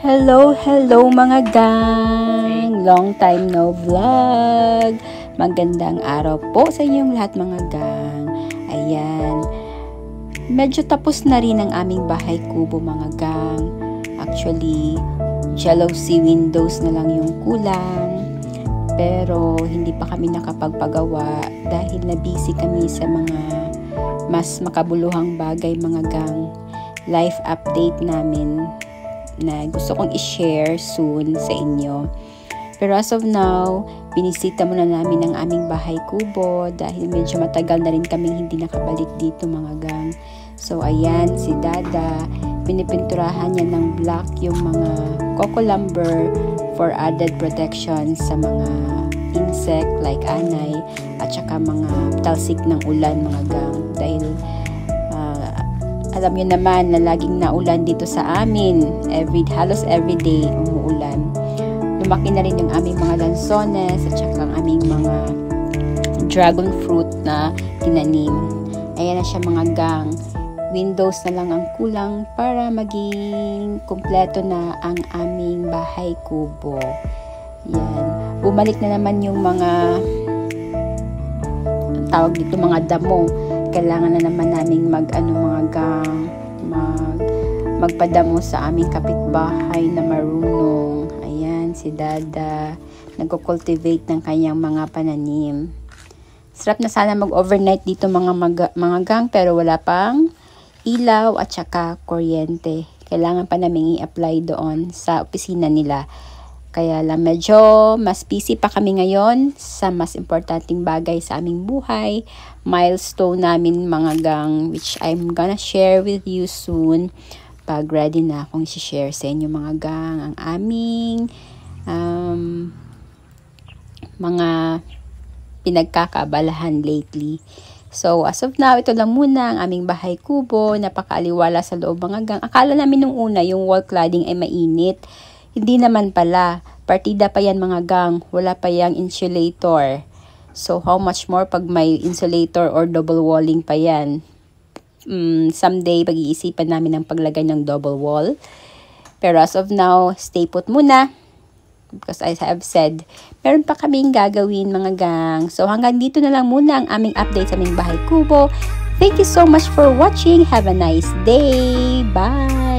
Hello mga gang! Long time no vlog! Magandang araw po sa inyong lahat mga gang. Ayan, medyo tapos na rin ang aming bahay kubo mga gang. Actually, jealousy windows na lang yung kulang. Pero hindi pa kami nakapagpagawa dahil na busy kami sa mga mas makabuluhang bagay mga gang. Life update namin na gusto kong i-share soon sa inyo. Pero as of now, binisita muna namin ang aming bahay kubo dahil medyo matagal na rin kaming hindi nakabalik dito mga gang. So ayan, si Dada, pinipinturahan niya ng black yung mga coco lumber for added protection sa mga insect like anay at saka mga talsik ng ulan mga gang. Dahil alam nyo naman na laging naulan dito sa amin. Halos everyday umuulan. Lumaki na rin yung aming mga lansones at saka ang aming mga dragon fruit na tinanim. Ayan na siya mga gang. Windows na lang ang kulang para maging kumpleto na ang aming bahay kubo. Yan. Bumalik na naman yung mga tawag dito mga damo. Kailangan na naman naming magpadamo sa aming kapitbahay na marunong. Ayan, si Dada nagko-cultivate ng kanyang mga pananim. Sarap na sana mag-overnight dito mga gang, pero wala pang ilaw at saka kuryente. Kailangan pa namin i-apply doon sa opisina nila. Kaya lang medyo mas busy pa kami ngayon sa mas importanteng bagay sa aming buhay. Milestone namin mga gang, which I'm gonna share with you soon. Pag ready na akong i-share sa inyo mga gang ang aming mga pinagkakabalahan lately. So as of now, ito lang muna ang aming bahay kubo. Napakaaliwala sa loob mga gang. Akala namin nung una yung wall cladding ay mainit. Hindi naman pala. Partida pa yan mga gang. Wala pa yang insulator. So, how much more pag may insulator or double walling pa yan? Someday, pag-iisipan namin ang paglagay ng double wall. Pero as of now, stay put muna. Because as I have said, meron pa kaming gagawin mga gang. So, hanggang dito na lang muna ang aming update sa aming bahay kubo. Thank you so much for watching. Have a nice day. Bye!